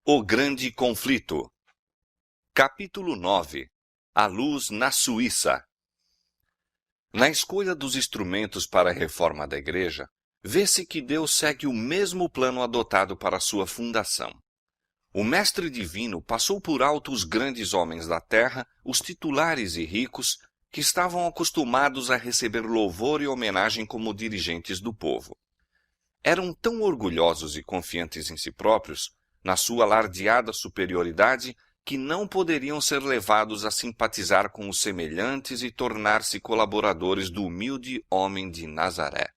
O Grande Conflito. Capítulo 9. A luz na Suíça. Na escolha dos instrumentos para a reforma da Igreja, vê-se que Deus segue o mesmo plano adotado para sua fundação. O Mestre Divino passou por alto os grandes homens da terra, os titulares e ricos, que estavam acostumados a receber louvor e homenagem como dirigentes do povo. Eram tão orgulhosos e confiantes em si próprios, na sua alardeada superioridade, que não poderiam ser levados a simpatizar com os semelhantes e tornar-se colaboradores do humilde homem de Nazaré.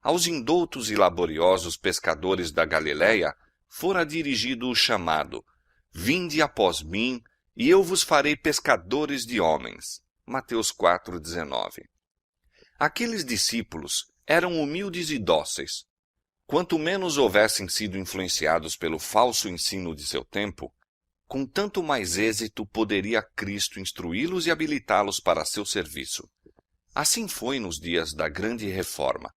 Aos indoutos e laboriosos pescadores da Galileia fora dirigido o chamado: Vinde após mim, e eu vos farei pescadores de homens. Mateus 4,19. Aqueles discípulos eram humildes e dóceis. Quanto menos houvessem sido influenciados pelo falso ensino de seu tempo, com tanto mais êxito poderia Cristo instruí-los e habilitá-los para seu serviço. Assim foi nos dias da Grande Reforma.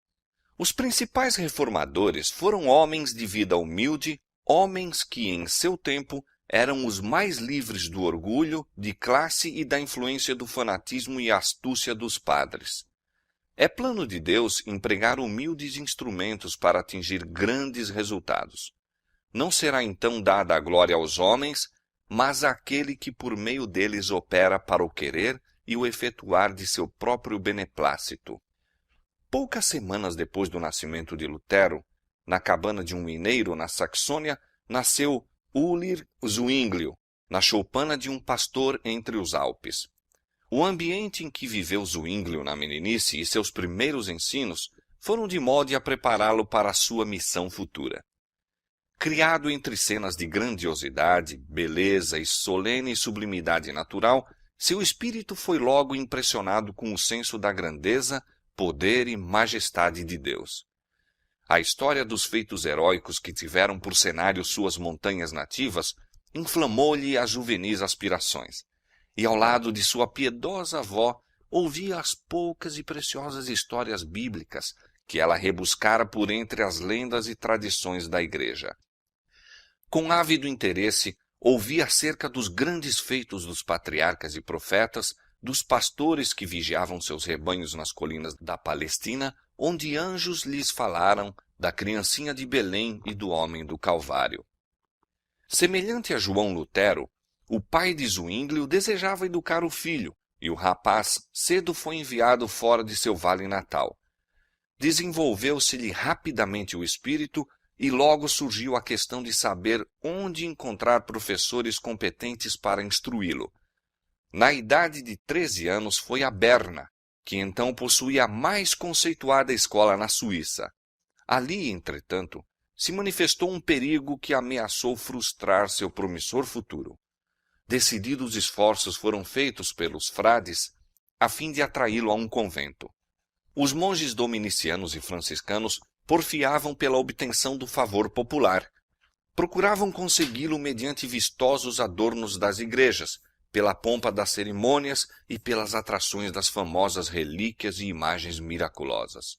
Os principais reformadores foram homens de vida humilde, homens que, em seu tempo, eram os mais livres do orgulho, de classe e da influência do fanatismo e astúcia dos padres. É plano de Deus empregar humildes instrumentos para atingir grandes resultados. Não será então dada a glória aos homens, mas àquele que por meio deles opera para o querer e o efetuar de seu próprio beneplácito. Poucas semanas depois do nascimento de Lutero, na cabana de um mineiro na Saxônia, nasceu Ulrich Zwinglio, na choupana de um pastor entre os Alpes. O ambiente em que viveu Zwinglio na meninice e seus primeiros ensinos foram de modo a prepará-lo para a sua missão futura. Criado entre cenas de grandiosidade, beleza e solene sublimidade natural, seu espírito foi logo impressionado com o senso da grandeza, poder e majestade de Deus. A história dos feitos heróicos que tiveram por cenário suas montanhas nativas inflamou-lhe as juvenis aspirações. E ao lado de sua piedosa avó, ouvia as poucas e preciosas histórias bíblicas que ela rebuscara por entre as lendas e tradições da Igreja. Com ávido interesse, ouvia acerca dos grandes feitos dos patriarcas e profetas, dos pastores que vigiavam seus rebanhos nas colinas da Palestina, onde anjos lhes falaram da criancinha de Belém e do homem do Calvário. Semelhante a João Lutero, o pai de Zwinglio desejava educar o filho, e o rapaz cedo foi enviado fora de seu vale natal. Desenvolveu-se-lhe rapidamente o espírito e logo surgiu a questão de saber onde encontrar professores competentes para instruí-lo. Na idade de 13 anos foi a Berna, que então possuía a mais conceituada escola na Suíça. Ali, entretanto, se manifestou um perigo que ameaçou frustrar seu promissor futuro. Decididos esforços foram feitos pelos frades a fim de atraí-lo a um convento. Os monges dominicianos e franciscanos porfiavam pela obtenção do favor popular. Procuravam consegui-lo mediante vistosos adornos das igrejas, pela pompa das cerimônias e pelas atrações das famosas relíquias e imagens miraculosas.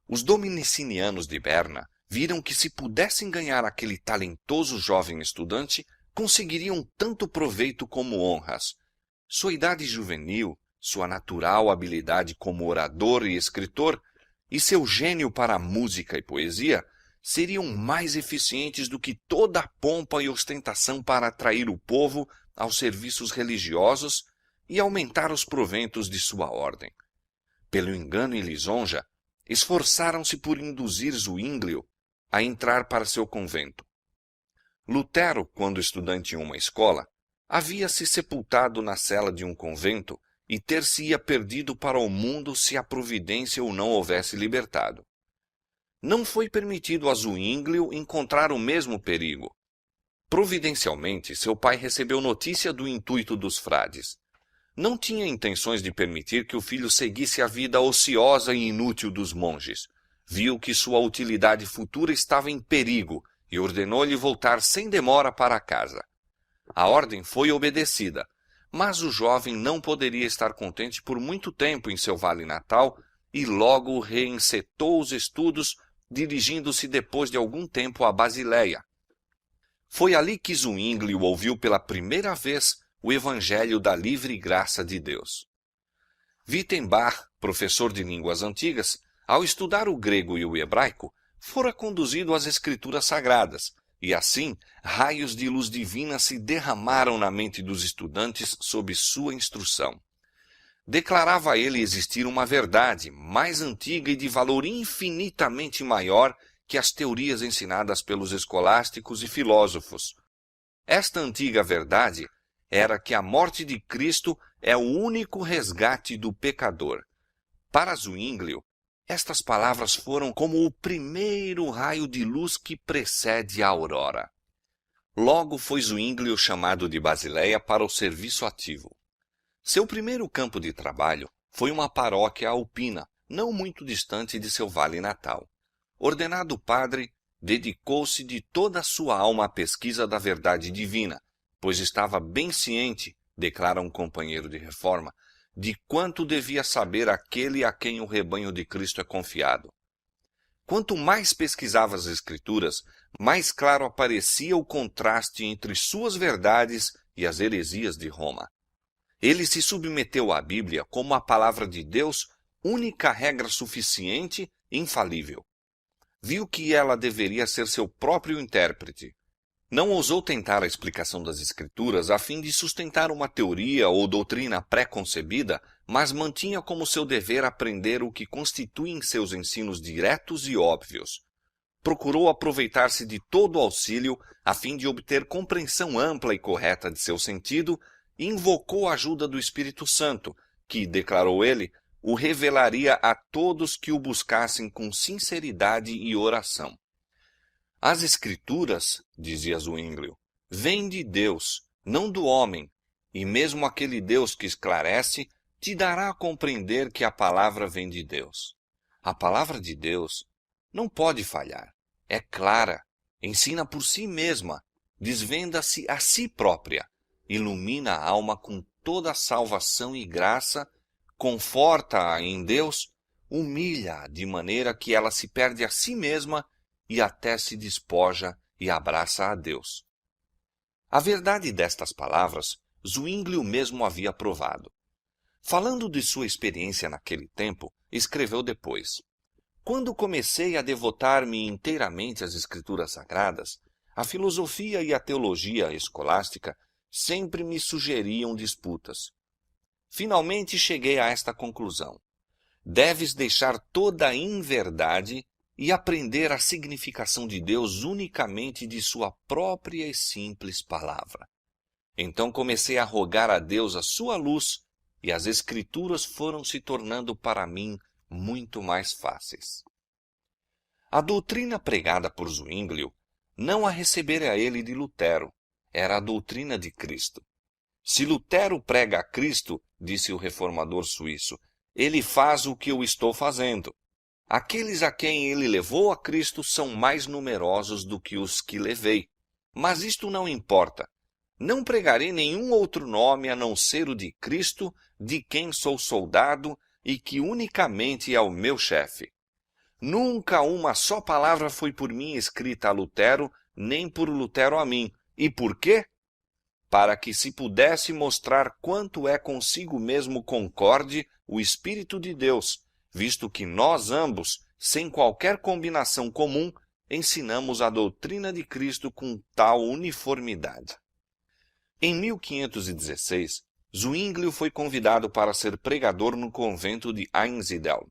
Os dominicinianos de Berna viram que se pudessem ganhar aquele talentoso jovem estudante, conseguiriam tanto proveito como honras. Sua idade juvenil, sua natural habilidade como orador e escritor, e seu gênio para a música e poesia, seriam mais eficientes do que toda a pompa e ostentação para atrair o povo aos serviços religiosos e aumentar os proventos de sua ordem. Pelo engano e lisonja, esforçaram-se por induzir Zwinglio a entrar para seu convento. Lutero, quando estudante em uma escola, havia se sepultado na cela de um convento e ter-se-ia perdido para o mundo se a providência o não houvesse libertado. Não foi permitido a Zwinglio encontrar o mesmo perigo. Providencialmente, seu pai recebeu notícia do intuito dos frades. Não tinha intenções de permitir que o filho seguisse a vida ociosa e inútil dos monges. Viu que sua utilidade futura estava em perigo e ordenou-lhe voltar sem demora para casa. A ordem foi obedecida, mas o jovem não poderia estar contente por muito tempo em seu vale natal e logo reencetou os estudos, dirigindo-se depois de algum tempo a Basileia. Foi ali que Zwinglio ouviu pela primeira vez o Evangelho da livre graça de Deus. Wittenbach, professor de línguas antigas, ao estudar o grego e o hebraico, fora conduzido às Escrituras Sagradas, e assim raios de luz divina se derramaram na mente dos estudantes sob sua instrução. Declarava ele existir uma verdade mais antiga e de valor infinitamente maior que as teorias ensinadas pelos escolásticos e filósofos. Esta antiga verdade era que a morte de Cristo é o único resgate do pecador. Para Zwinglio, estas palavras foram como o primeiro raio de luz que precede a aurora. Logo foi Zwinglio chamado de Basileia para o serviço ativo. Seu primeiro campo de trabalho foi uma paróquia alpina, não muito distante de seu vale natal. Ordenado padre, dedicou-se de toda a sua alma à pesquisa da verdade divina, pois estava bem ciente, declara um companheiro de reforma, de quanto devia saber aquele a quem o rebanho de Cristo é confiado. Quanto mais pesquisava as Escrituras, mais claro aparecia o contraste entre suas verdades e as heresias de Roma. Ele se submeteu à Bíblia como a palavra de Deus, única regra suficiente e infalível. Viu que ela deveria ser seu próprio intérprete. Não ousou tentar a explicação das Escrituras a fim de sustentar uma teoria ou doutrina pré-concebida, mas mantinha como seu dever aprender o que constituem seus ensinos diretos e óbvios. Procurou aproveitar-se de todo o auxílio a fim de obter compreensão ampla e correta de seu sentido e invocou a ajuda do Espírito Santo, que, declarou ele, o revelaria a todos que o buscassem com sinceridade e oração. As Escrituras, dizia Zwinglio, vêm de Deus, não do homem, e mesmo aquele Deus que esclarece te dará a compreender que a palavra vem de Deus. A palavra de Deus não pode falhar, é clara, ensina por si mesma, desvenda-se a si própria, ilumina a alma com toda a salvação e graça, conforta-a em Deus, humilha-a de maneira que ela se perde a si mesma e até se despoja e abraça a Deus. A verdade destas palavras, Zwinglio mesmo havia provado. Falando de sua experiência naquele tempo, escreveu depois: quando comecei a devotar-me inteiramente às Escrituras Sagradas, a filosofia e a teologia escolástica sempre me sugeriam disputas. Finalmente cheguei a esta conclusão: deves deixar toda a inverdade e aprender a significação de Deus unicamente de sua própria e simples palavra. Então comecei a rogar a Deus a sua luz, e as Escrituras foram se tornando para mim muito mais fáceis. A doutrina pregada por Zwinglio não a recebera ele de Lutero, era a doutrina de Cristo. Se Lutero prega a Cristo, disse o reformador suíço, ele faz o que eu estou fazendo. Aqueles a quem ele levou a Cristo são mais numerosos do que os que levei. Mas isto não importa. Não pregarei nenhum outro nome a não ser o de Cristo, de quem sou soldado e que unicamente é o meu chefe. Nunca uma só palavra foi por mim escrita a Lutero, nem por Lutero a mim. E por quê? Para que se pudesse mostrar quanto é consigo mesmo concorde o Espírito de Deus, visto que nós ambos, sem qualquer combinação comum, ensinamos a doutrina de Cristo com tal uniformidade. Em 1516, Zwinglio foi convidado para ser pregador no convento de Einsiedeln.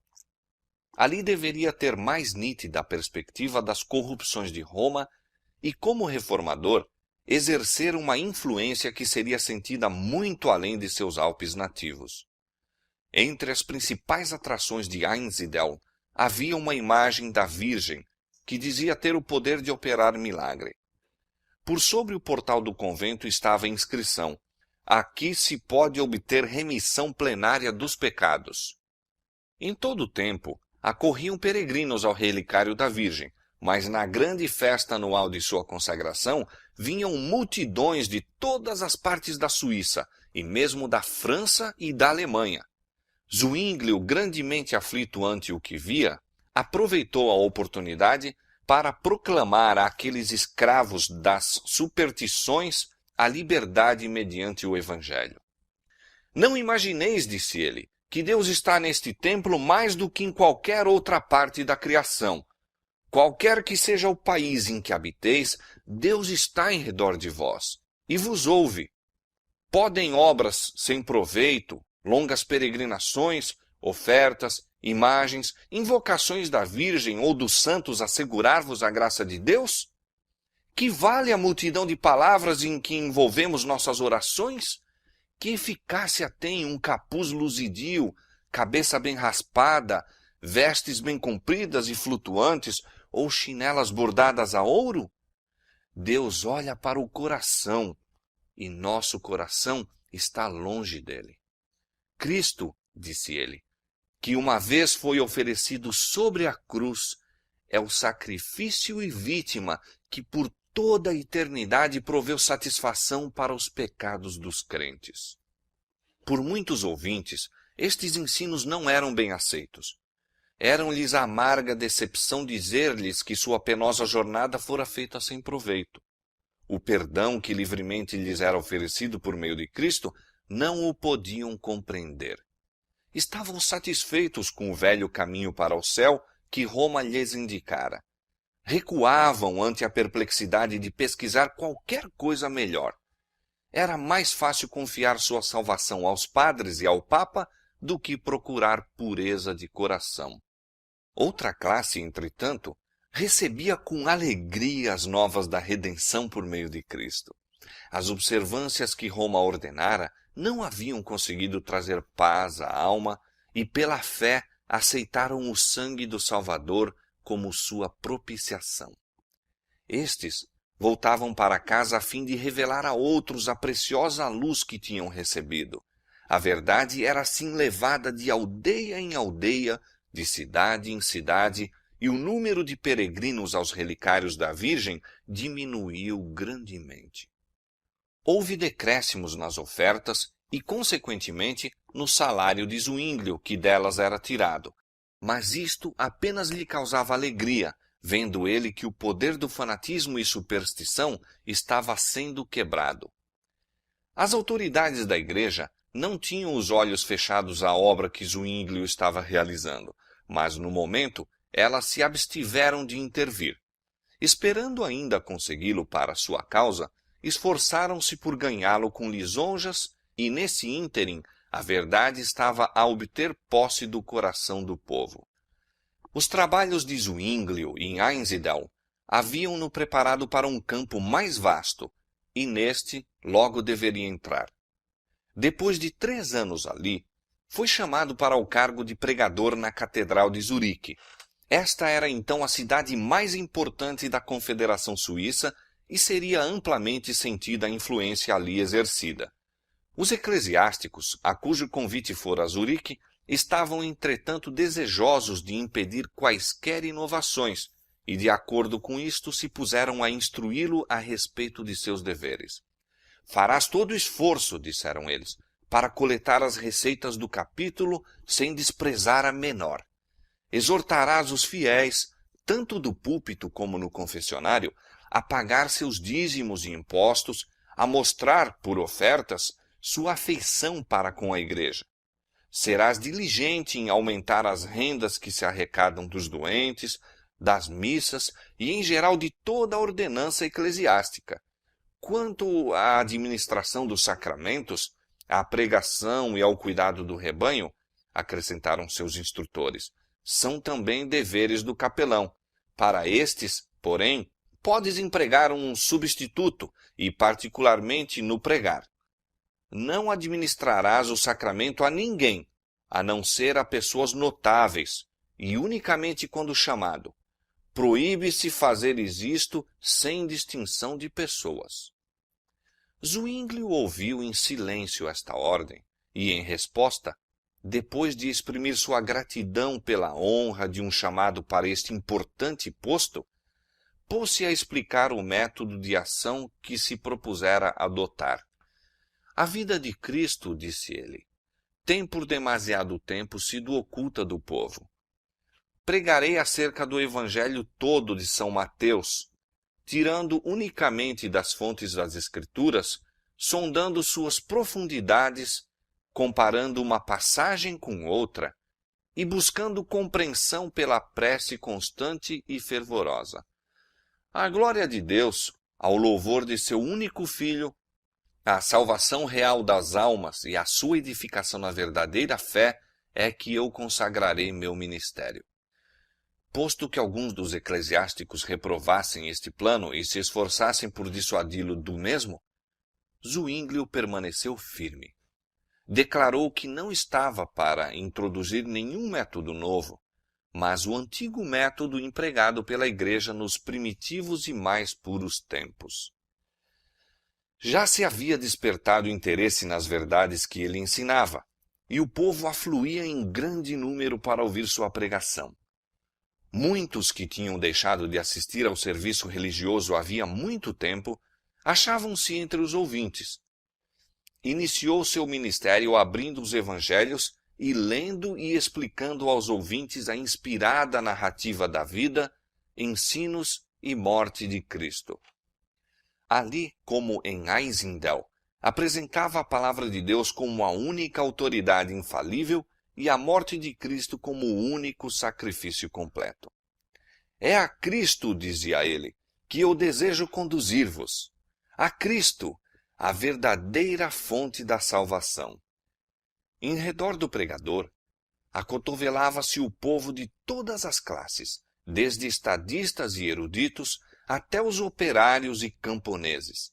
Ali deveria ter mais nítida a perspectiva das corrupções de Roma e, como reformador, exercer uma influência que seria sentida muito além de seus Alpes nativos. Entre as principais atrações de Einsiedeln havia uma imagem da Virgem, que dizia ter o poder de operar milagre. Por sobre o portal do convento estava a inscrição: aqui se pode obter remissão plenária dos pecados. Em todo o tempo, acorriam peregrinos ao relicário da Virgem, mas na grande festa anual de sua consagração, vinham multidões de todas as partes da Suíça, e mesmo da França e da Alemanha. Zwinglio, grandemente aflito ante o que via, aproveitou a oportunidade para proclamar àqueles escravos das superstições a liberdade mediante o Evangelho. Não imagineis, disse ele, que Deus está neste templo mais do que em qualquer outra parte da criação. Qualquer que seja o país em que habiteis, Deus está em redor de vós e vos ouve. Podem obras sem proveito, longas peregrinações, ofertas, imagens, invocações da Virgem ou dos santos assegurar-vos a graça de Deus? Que vale a multidão de palavras em que envolvemos nossas orações? Que eficácia tem um capuz luzidio, cabeça bem raspada, vestes bem compridas e flutuantes, ou chinelas bordadas a ouro? Deus olha para o coração, e nosso coração está longe dele. Cristo, disse ele, que uma vez foi oferecido sobre a cruz, é o sacrifício e vítima que por toda a eternidade proveu satisfação para os pecados dos crentes. Por muitos ouvintes, estes ensinos não eram bem aceitos. Era-lhes amarga decepção dizer-lhes que sua penosa jornada fora feita sem proveito. O perdão que livremente lhes era oferecido por meio de Cristo não o podiam compreender. Estavam satisfeitos com o velho caminho para o céu que Roma lhes indicara. Recuavam ante a perplexidade de pesquisar qualquer coisa melhor. Era mais fácil confiar sua salvação aos padres e ao Papa do que procurar pureza de coração. Outra classe, entretanto, recebia com alegria as novas da redenção por meio de Cristo. As observâncias que Roma ordenara não haviam conseguido trazer paz à alma e, pela fé, aceitaram o sangue do Salvador como sua propiciação. Estes voltavam para casa a fim de revelar a outros a preciosa luz que tinham recebido. A verdade era assim levada de aldeia em aldeia, de cidade em cidade, e o número de peregrinos aos relicários da Virgem diminuiu grandemente. Houve decréscimos nas ofertas e, consequentemente, no salário de Zwinglio, que delas era tirado. Mas isto apenas lhe causava alegria, vendo ele que o poder do fanatismo e superstição estava sendo quebrado. As autoridades da igreja não tinham os olhos fechados à obra que Zwinglio estava realizando, mas, no momento, elas se abstiveram de intervir. Esperando ainda consegui-lo para sua causa, esforçaram-se por ganhá-lo com lisonjas e, nesse ínterim, a verdade estava a obter posse do coração do povo. Os trabalhos de Zwinglio em Einsiedeln haviam-no preparado para um campo mais vasto, e neste logo deveria entrar. Depois de 3 anos ali, foi chamado para o cargo de pregador na Catedral de Zurique. Esta era então a cidade mais importante da Confederação Suíça e seria amplamente sentida a influência ali exercida. Os eclesiásticos, a cujo convite fora a Zurique, estavam entretanto desejosos de impedir quaisquer inovações e, de acordo com isto, se puseram a instruí-lo a respeito de seus deveres. Farás todo o esforço, disseram eles, para coletar as receitas do capítulo sem desprezar a menor. Exortarás os fiéis, tanto do púlpito como no confessionário, a pagar seus dízimos e impostos, a mostrar, por ofertas, sua afeição para com a igreja. Serás diligente em aumentar as rendas que se arrecadam dos doentes, das missas e, em geral, de toda a ordenança eclesiástica. Quanto à administração dos sacramentos, à pregação e ao cuidado do rebanho, acrescentaram seus instrutores, são também deveres do capelão. Para estes, porém, podes empregar um substituto, e particularmente no pregar. Não administrarás o sacramento a ninguém, a não ser a pessoas notáveis, e unicamente quando chamado. Proíbe-se fazeres isto sem distinção de pessoas. Zwinglio ouviu em silêncio esta ordem, e, em resposta, depois de exprimir sua gratidão pela honra de um chamado para este importante posto, pôs-se a explicar o método de ação que se propusera adotar. A vida de Cristo, disse ele, tem por demasiado tempo sido oculta do povo. pregarei acerca do Evangelho todo de São Mateus, tirando unicamente das fontes das Escrituras, sondando suas profundidades, comparando uma passagem com outra e buscando compreensão pela prece constante e fervorosa. A glória de Deus, ao louvor de seu único Filho, a salvação real das almas e a sua edificação na verdadeira fé é que eu consagrarei meu ministério. Posto que alguns dos eclesiásticos reprovassem este plano e se esforçassem por dissuadi-lo do mesmo, Zwinglio permaneceu firme. Declarou que não estava para introduzir nenhum método novo, mas o antigo método empregado pela Igreja nos primitivos e mais puros tempos. Já se havia despertado interesse nas verdades que ele ensinava, e o povo afluía em grande número para ouvir sua pregação. Muitos que tinham deixado de assistir ao serviço religioso havia muito tempo, achavam-se entre os ouvintes. Iniciou seu ministério abrindo os evangelhos e lendo e explicando aos ouvintes a inspirada narrativa da vida, ensinos e morte de Cristo. Ali, como em Einsindel, apresentava a palavra de Deus como a única autoridade infalível e a morte de Cristo como o único sacrifício completo. É a Cristo, dizia ele, que eu desejo conduzir-vos. A Cristo, a verdadeira fonte da salvação. Em redor do pregador, acotovelava-se o povo de todas as classes, desde estadistas e eruditos até os operários e camponeses.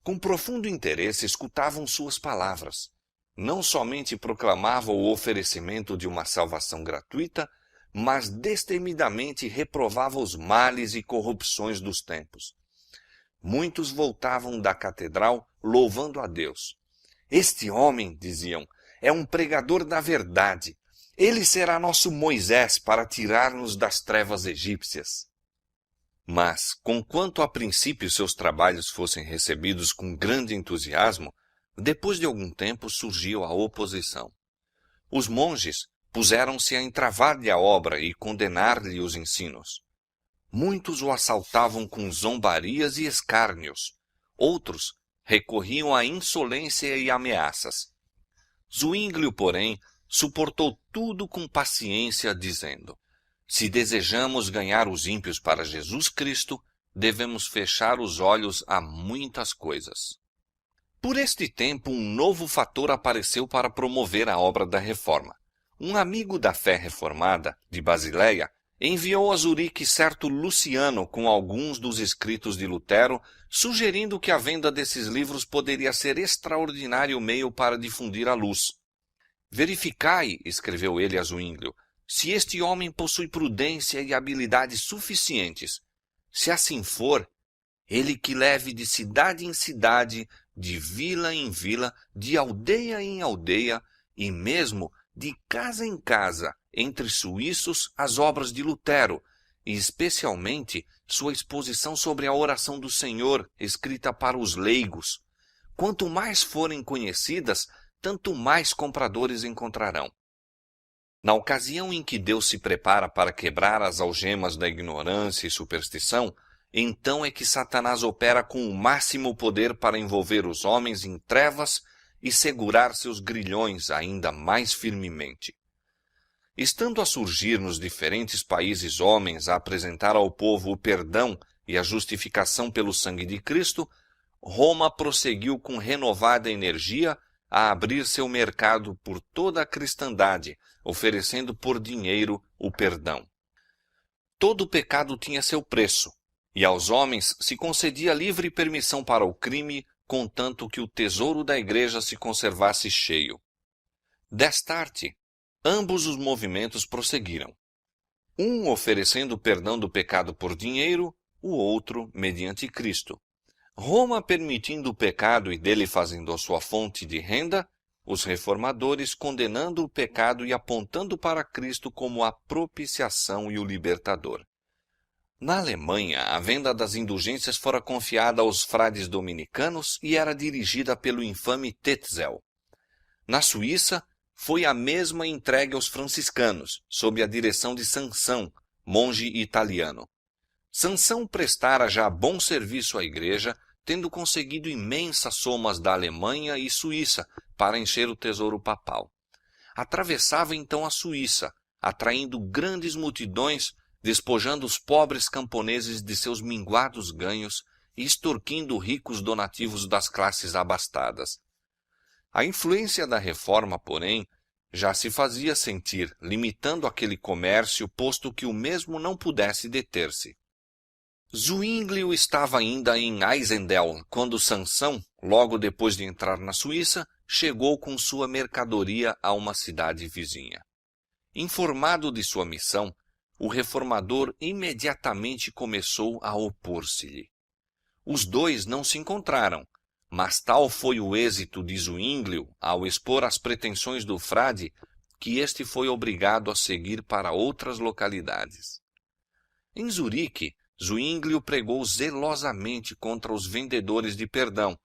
Com profundo interesse escutavam suas palavras. Não somente proclamava o oferecimento de uma salvação gratuita, mas destemidamente reprovava os males e corrupções dos tempos. Muitos voltavam da catedral louvando a Deus. Este homem, diziam, é um pregador da verdade. Ele será nosso Moisés para tirar-nos das trevas egípcias. Mas, conquanto a princípio seus trabalhos fossem recebidos com grande entusiasmo, depois de algum tempo surgiu a oposição. Os monges puseram-se a entravar-lhe a obra e condenar-lhe os ensinos. Muitos o assaltavam com zombarias e escárnios. Outros recorriam à insolência e ameaças. Zwinglio, porém, suportou tudo com paciência, dizendo: se desejamos ganhar os ímpios para Jesus Cristo, devemos fechar os olhos a muitas coisas. Por este tempo, um novo fator apareceu para promover a obra da reforma. Um amigo da fé reformada, de Basileia, enviou a Zurique certo Luciano com alguns dos escritos de Lutero, sugerindo que a venda desses livros poderia ser extraordinário meio para difundir a luz. Verificai, escreveu ele a Zwinglio, se este homem possui prudência e habilidades suficientes. Se assim for, ele que leve de cidade em cidade, de vila em vila, de aldeia em aldeia, e mesmo de casa em casa, entre suíços, as obras de Lutero, e especialmente sua exposição sobre a oração do Senhor, escrita para os leigos. Quanto mais forem conhecidas, tanto mais compradores encontrarão. Na ocasião em que Deus se prepara para quebrar as algemas da ignorância e superstição, então é que Satanás opera com o máximo poder para envolver os homens em trevas e segurar seus grilhões ainda mais firmemente. Estando a surgir nos diferentes países homens a apresentar ao povo o perdão e a justificação pelo sangue de Cristo, Roma prosseguiu com renovada energia a abrir seu mercado por toda a cristandade, oferecendo por dinheiro o perdão. Todo pecado tinha seu preço, e aos homens se concedia livre permissão para o crime, contanto que o tesouro da igreja se conservasse cheio. Destarte, ambos os movimentos prosseguiram. Um oferecendo o perdão do pecado por dinheiro, o outro mediante Cristo. Roma permitindo o pecado e dele fazendo a sua fonte de renda, os reformadores condenando o pecado e apontando para Cristo como a propiciação e o libertador. Na Alemanha, a venda das indulgências fora confiada aos frades dominicanos e era dirigida pelo infame Tetzel. Na Suíça, foi a mesma entregue aos franciscanos, sob a direção de Sansão, monge italiano. Sansão prestara já bom serviço à igreja, tendo conseguido imensas somas da Alemanha e Suíça para encher o tesouro papal. Atravessava então a Suíça, atraindo grandes multidões, despojando os pobres camponeses de seus minguados ganhos e extorquindo ricos donativos das classes abastadas. A influência da reforma, porém, já se fazia sentir, limitando aquele comércio, posto que o mesmo não pudesse deter-se. Zuínglio estava ainda em Einsiedeln, quando Sansão, logo depois de entrar na Suíça, chegou com sua mercadoria a uma cidade vizinha. Informado de sua missão, o reformador imediatamente começou a opor-se-lhe. Os dois não se encontraram, mas tal foi o êxito de Zuínglio ao expor as pretensões do frade que este foi obrigado a seguir para outras localidades. Em Zurique, Zuínglio pregou zelosamente contra os vendedores de perdão,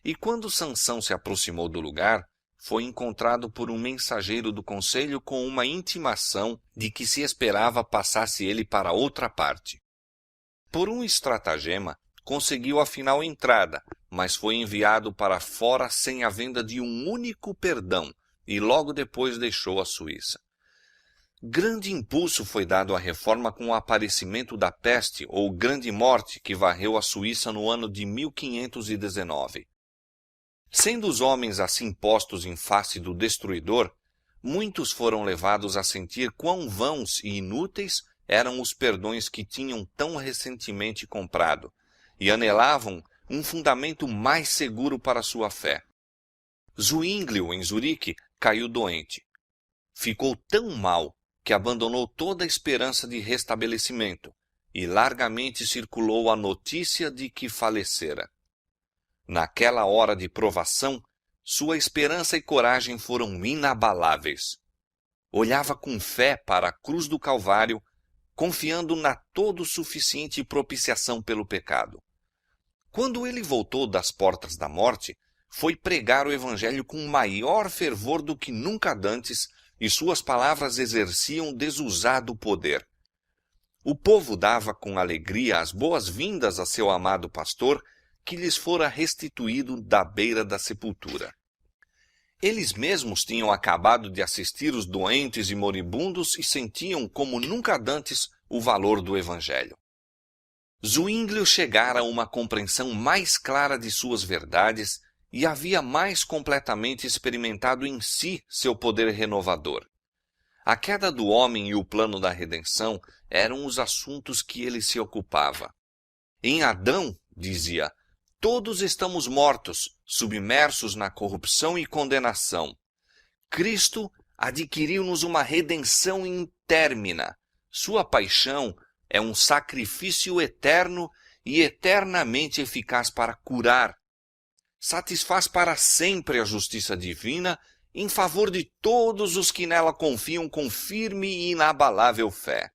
e quando Sansão se aproximou do lugar, foi encontrado por um mensageiro do conselho com uma intimação de que se esperava passasse ele para outra parte. Por um estratagema, conseguiu afinal entrada, mas foi enviado para fora sem a venda de um único perdão, e logo depois deixou a Suíça. Grande impulso foi dado à reforma com o aparecimento da peste ou grande morte que varreu a Suíça no ano de 1519. Sendo os homens assim postos em face do destruidor, muitos foram levados a sentir quão vãos e inúteis eram os perdões que tinham tão recentemente comprado, e anelavam um fundamento mais seguro para sua fé. Zuínglio, em Zurique, caiu doente. Ficou tão mal que abandonou toda a esperança de restabelecimento e largamente circulou a notícia de que falecera. Naquela hora de provação, sua esperança e coragem foram inabaláveis. Olhava com fé para a cruz do Calvário, confiando na todo suficiente propiciação pelo pecado. Quando ele voltou das portas da morte, foi pregar o evangelho com maior fervor do que nunca dantes, e suas palavras exerciam desusado poder. O povo dava com alegria as boas-vindas a seu amado pastor, que lhes fora restituído da beira da sepultura. Eles mesmos tinham acabado de assistir os doentes e moribundos e sentiam como nunca dantes o valor do evangelho. Zuínglio chegara a uma compreensão mais clara de suas verdades e havia mais completamente experimentado em si seu poder renovador. A queda do homem e o plano da redenção eram os assuntos que ele se ocupava. Em Adão, dizia, todos estamos mortos, submersos na corrupção e condenação. Cristo adquiriu-nos uma redenção intérmina. Sua paixão é um sacrifício eterno e eternamente eficaz para curar. Satisfaz para sempre a justiça divina em favor de todos os que nela confiam com firme e inabalável fé.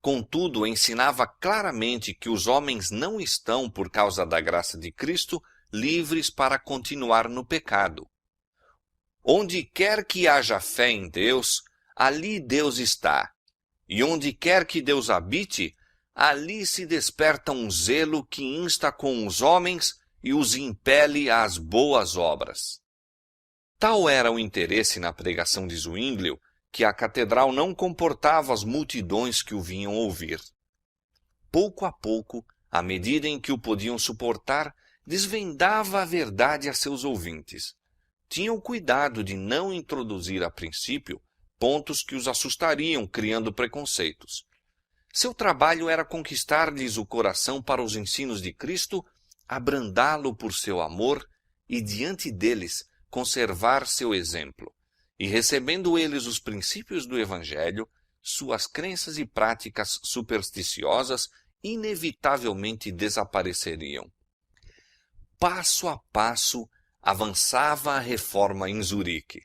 Contudo, ensinava claramente que os homens não estão, por causa da graça de Cristo, livres para continuar no pecado. Onde quer que haja fé em Deus, ali Deus está. E onde quer que Deus habite, ali se desperta um zelo que insta com os homens e os impele às boas obras. Tal era o interesse na pregação de Zuínglio, que a catedral não comportava as multidões que o vinham ouvir. Pouco a pouco, à medida em que o podiam suportar, desvendava a verdade a seus ouvintes. Tinham cuidado de não introduzir a princípio pontos que os assustariam, criando preconceitos. Seu trabalho era conquistar-lhes o coração para os ensinos de Cristo, abrandá-lo por seu amor e, diante deles, conservar seu exemplo. E recebendo eles os princípios do Evangelho, suas crenças e práticas supersticiosas inevitavelmente desapareceriam. Passo a passo, avançava a reforma em Zurique.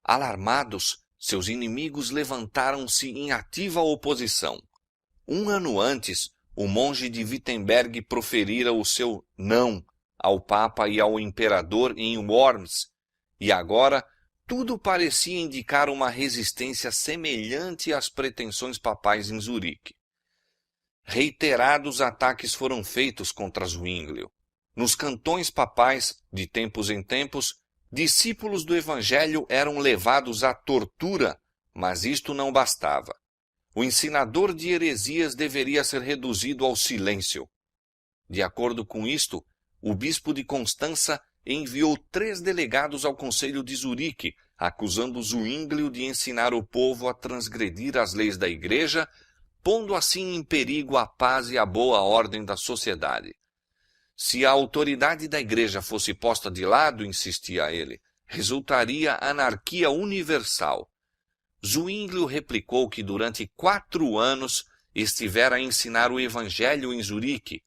Alarmados, seus inimigos levantaram-se em ativa oposição. Um ano antes, o monge de Wittenberg proferira o seu não ao Papa e ao Imperador em Worms, e agora tudo parecia indicar uma resistência semelhante às pretensões papais em Zurique. Reiterados ataques foram feitos contra Zwinglio. Nos cantões papais, de tempos em tempos, discípulos do Evangelho eram levados à tortura, mas isto não bastava. O ensinador de heresias deveria ser reduzido ao silêncio. De acordo com isto, o bispo de Constança enviou 3 delegados ao conselho de Zurique, acusando Zwinglio de ensinar o povo a transgredir as leis da igreja, pondo assim em perigo a paz e a boa ordem da sociedade. Se a autoridade da igreja fosse posta de lado, insistia ele, resultaria anarquia universal. Zwinglio replicou que durante 4 anos estivera a ensinar o evangelho em Zurique,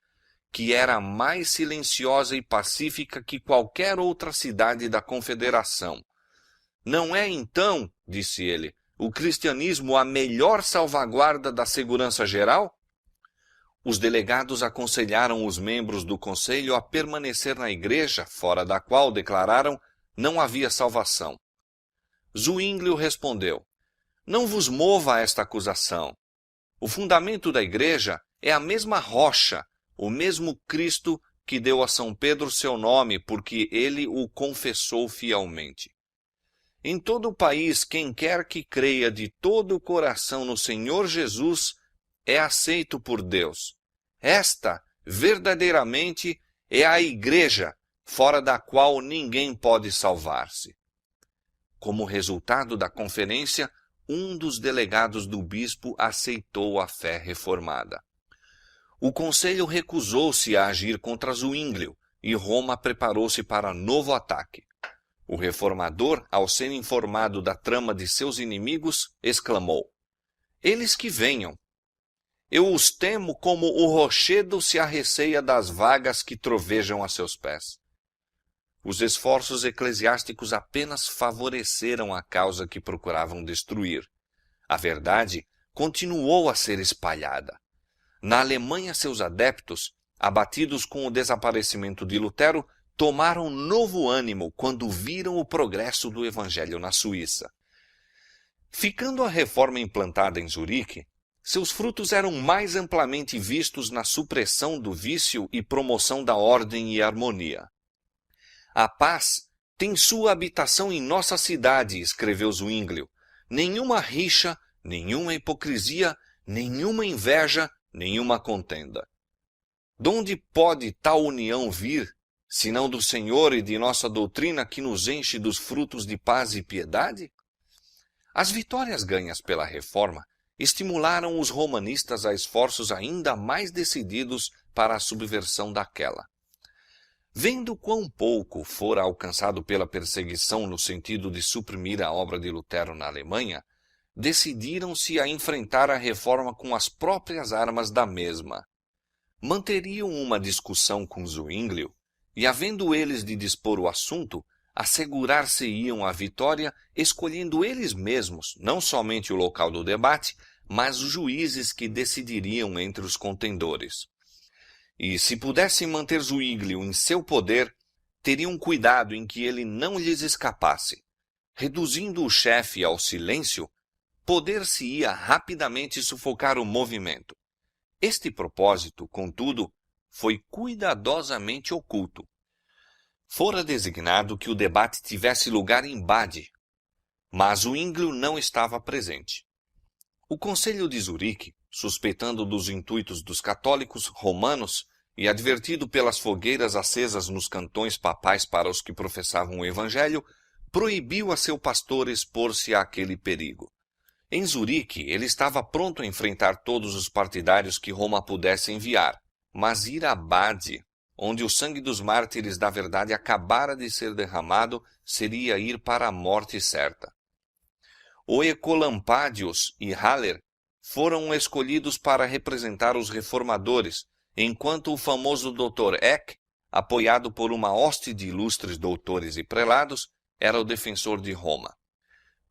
que era mais silenciosa e pacífica que qualquer outra cidade da confederação. Não é então, disse ele, o cristianismo a melhor salvaguarda da segurança geral? Os delegados aconselharam os membros do conselho a permanecer na igreja, fora da qual, declararam, não havia salvação. Zwinglio respondeu, não vos mova esta acusação. O fundamento da igreja é a mesma rocha, o mesmo Cristo que deu a São Pedro seu nome, porque ele o confessou fielmente. Em todo o país, quem quer que creia de todo o coração no Senhor Jesus é aceito por Deus. Esta, verdadeiramente, é a igreja, fora da qual ninguém pode salvar-se. Como resultado da conferência, um dos delegados do bispo aceitou a fé reformada. O conselho recusou-se a agir contra Zwinglio e Roma preparou-se para novo ataque. O reformador, ao ser informado da trama de seus inimigos, exclamou, eles que venham. Eu os temo como o rochedo se arreceia das vagas que trovejam a seus pés. Os esforços eclesiásticos apenas favoreceram a causa que procuravam destruir. A verdade continuou a ser espalhada. Na Alemanha, seus adeptos, abatidos com o desaparecimento de Lutero, tomaram novo ânimo quando viram o progresso do Evangelho na Suíça. Ficando a reforma implantada em Zurique, seus frutos eram mais amplamente vistos na supressão do vício e promoção da ordem e harmonia. A paz tem sua habitação em nossa cidade, escreveu Zwinglio. Nenhuma rixa, nenhuma hipocrisia, nenhuma inveja, nenhuma contenda. Donde pode tal união vir, senão do Senhor e de nossa doutrina que nos enche dos frutos de paz e piedade? As vitórias ganhas pela reforma estimularam os romanistas a esforços ainda mais decididos para a subversão daquela. Vendo quão pouco fora alcançado pela perseguição no sentido de suprimir a obra de Lutero na Alemanha, decidiram-se a enfrentar a reforma com as próprias armas da mesma. Manteriam uma discussão com Zwinglio e, havendo eles de dispor o assunto, assegurar-se-iam a vitória escolhendo eles mesmos, não somente o local do debate, mas os juízes que decidiriam entre os contendores. E, se pudessem manter Zwinglio em seu poder, teriam cuidado em que ele não lhes escapasse. Reduzindo o chefe ao silêncio, poder-se-ia rapidamente sufocar o movimento. Este propósito, contudo, foi cuidadosamente oculto. Fora designado que o debate tivesse lugar em Bade, mas Zwinglio não estava presente. O Conselho de Zurique, suspeitando dos intuitos dos católicos romanos e advertido pelas fogueiras acesas nos cantões papais para os que professavam o Evangelho, proibiu a seu pastor expor-se àquele perigo. Em Zurique, ele estava pronto a enfrentar todos os partidários que Roma pudesse enviar, mas ir a Bade, onde o sangue dos mártires da verdade acabara de ser derramado, seria ir para a morte certa. Oecolampadius e Haller foram escolhidos para representar os reformadores, enquanto o famoso Dr. Eck, apoiado por uma hoste de ilustres doutores e prelados, era o defensor de Roma.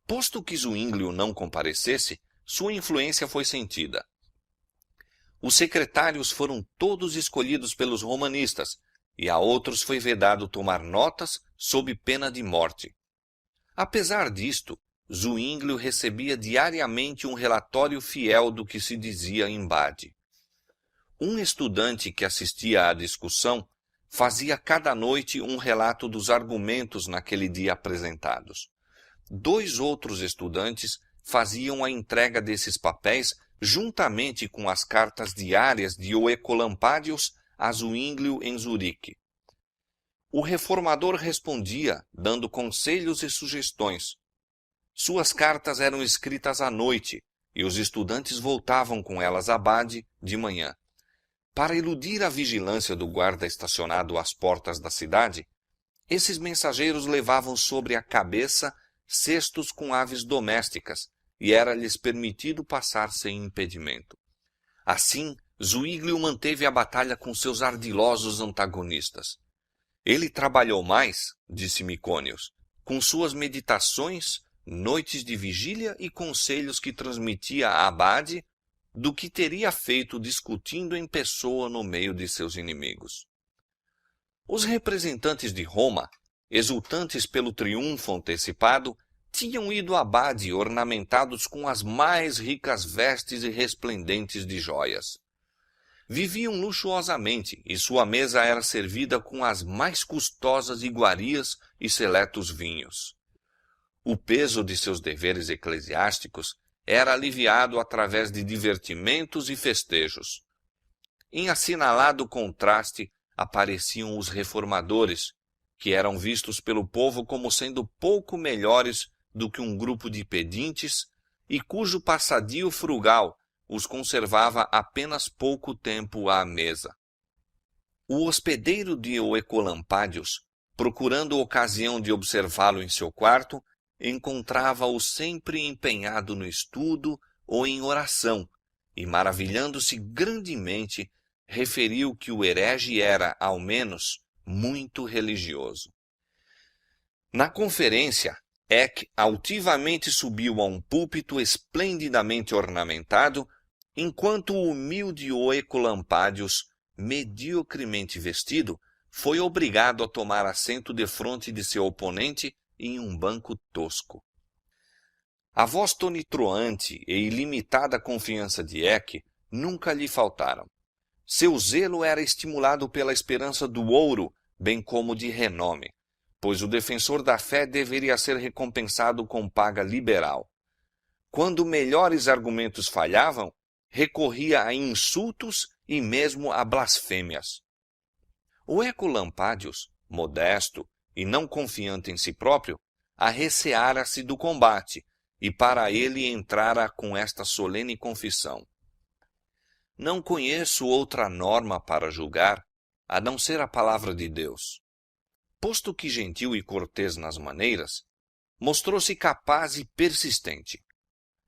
Posto que Zwinglio não comparecesse, sua influência foi sentida. Os secretários foram todos escolhidos pelos romanistas, e a outros foi vedado tomar notas sob pena de morte. Apesar disto, Zwinglio recebia diariamente um relatório fiel do que se dizia em Bade. Um estudante que assistia à discussão fazia cada noite um relato dos argumentos naquele dia apresentados. 2 outros estudantes faziam a entrega desses papéis juntamente com as cartas diárias de Oecolampadius a Zwinglio em Zurique. O reformador respondia, dando conselhos e sugestões. Suas cartas eram escritas à noite, e os estudantes voltavam com elas a Bade de manhã. Para eludir a vigilância do guarda estacionado às portas da cidade, esses mensageiros levavam sobre a cabeça cestos com aves domésticas, e era-lhes permitido passar sem impedimento. Assim, Zwinglio manteve a batalha com seus ardilosos antagonistas. Ele trabalhou mais, disse Micônios, com suas meditações, noites de vigília e conselhos que transmitia a Bade, do que teria feito discutindo em pessoa no meio de seus inimigos. Os representantes de Roma, exultantes pelo triunfo antecipado, tinham ido a Bade ornamentados com as mais ricas vestes e resplendentes de joias. Viviam luxuosamente, e sua mesa era servida com as mais custosas iguarias e seletos vinhos. O peso de seus deveres eclesiásticos era aliviado através de divertimentos e festejos. Em assinalado contraste apareciam os reformadores, que eram vistos pelo povo como sendo pouco melhores do que um grupo de pedintes e cujo passadio frugal os conservava apenas pouco tempo à mesa. O hospedeiro de Oecolampadius, procurando ocasião de observá-lo em seu quarto, encontrava-o sempre empenhado no estudo ou em oração, e, maravilhando-se grandemente, referiu que o herege era, ao menos, muito religioso. Na conferência, Eck altivamente subiu a um púlpito esplendidamente ornamentado, enquanto o humilde Oecolampadius, mediocremente vestido, foi obrigado a tomar assento defronte de seu oponente em um banco tosco. A voz tonitruante e ilimitada confiança de Eck nunca lhe faltaram. Seu zelo era estimulado pela esperança do ouro, bem como de renome, pois o defensor da fé deveria ser recompensado com paga liberal. Quando melhores argumentos falhavam, recorria a insultos e mesmo a blasfêmias. Oecolampadius, modesto e não confiante em si próprio, arreceara-se do combate, e para ele entrara com esta solene confissão: não conheço outra norma para julgar, a não ser a palavra de Deus. Posto que gentil e cortês nas maneiras, mostrou-se capaz e persistente.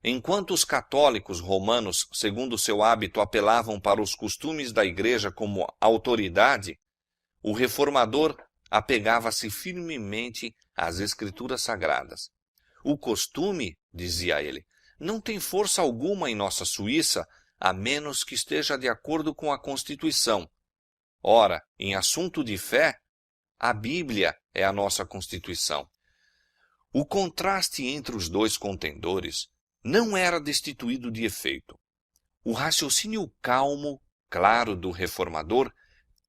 Enquanto os católicos romanos, segundo seu hábito, apelavam para os costumes da igreja como autoridade, o reformador apegava-se firmemente às escrituras sagradas. O costume, dizia ele, não tem força alguma em nossa Suíça, a menos que esteja de acordo com a Constituição. Ora, em assunto de fé, a Bíblia é a nossa Constituição. O contraste entre os dois contendores não era destituído de efeito. O raciocínio calmo, claro do reformador,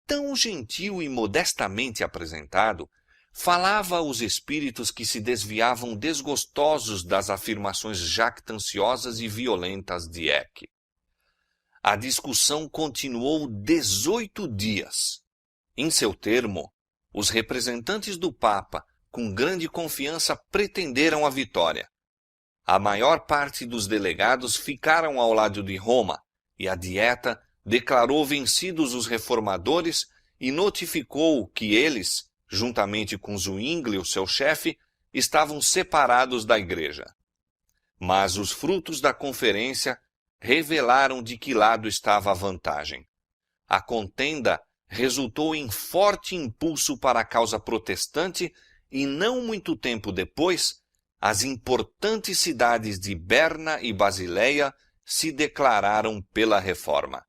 tão gentil e modestamente apresentado, falava aos espíritos que se desviavam desgostosos das afirmações jactanciosas e violentas de Eck. A discussão continuou 18 dias. Em seu termo, os representantes do Papa, com grande confiança, pretenderam a vitória. A maior parte dos delegados ficaram ao lado de Roma, e a Dieta declarou vencidos os reformadores e notificou que eles, juntamente com Zwinglio, seu chefe, estavam separados da igreja. Mas os frutos da conferência revelaram de que lado estava a vantagem. A contenda resultou em forte impulso para a causa protestante e não muito tempo depois, as importantes cidades de Berna e Basileia se declararam pela reforma.